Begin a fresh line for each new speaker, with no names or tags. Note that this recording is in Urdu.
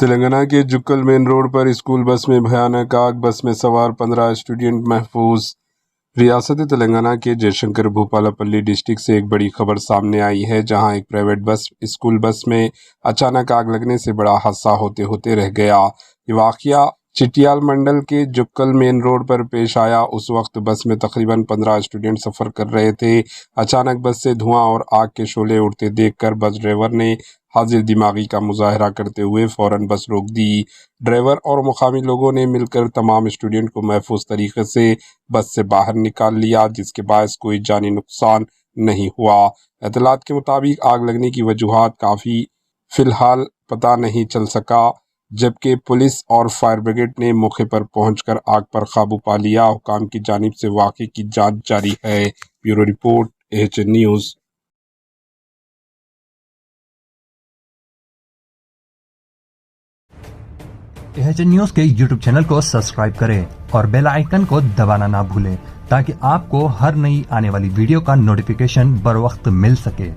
تلنگانہ کے جکل مین روڈ پر اسکول بس میں بھیانک آگ، بس میں سوار 15 اسٹوڈنٹ محفوظ۔ ریاست تلنگانہ کے جے شنکر بھوپالاپلی ڈسٹرکٹ سے ایک بڑی خبر سامنے آئی ہے، جہاں ایک پرائیویٹ بس اسکول بس میں اچانک آگ لگنے سے بڑا حادثہ ہوتے ہوتے رہ گیا۔ یہ واقعہ چٹیال منڈل کے جکل مین روڈ پر پیش آیا۔ اس وقت بس میں تقریباً 15 اسٹوڈنٹ سفر کر رہے تھے۔ اچانک بس سے دھواں اور آگ کے شعلے اڑتے دیکھ کر بس ڈرائیور نے حاضر دماغی کا مظاہرہ کرتے ہوئے فوراً بس روک دی۔ ڈرائیور اور مقامی لوگوں نے مل کر تمام اسٹوڈنٹ کو محفوظ طریقے سے بس سے باہر نکال لیا، جس کے باعث کوئی جانی نقصان نہیں ہوا۔ اطلاعات کے مطابق آگ لگنے کی وجوہات کا فی الحال پتہ نہیں چل سکا، جبکہ پولیس اور فائر بریگیڈ نے موقع پر پہنچ کر آگ پر قابو پا لیا۔ حکام کی جانب سے واقعے کی جانچ جاری ہے۔ Bureau report AHN news.
AHN news کے یوٹیوب چینل کو سبسکرائب کریں اور بیل آئیکن کو دبانا نہ بھولیں تاکہ آپ کو ہر نئی آنے والی ویڈیو کا نوٹیفیکیشن بر وقت مل سکے۔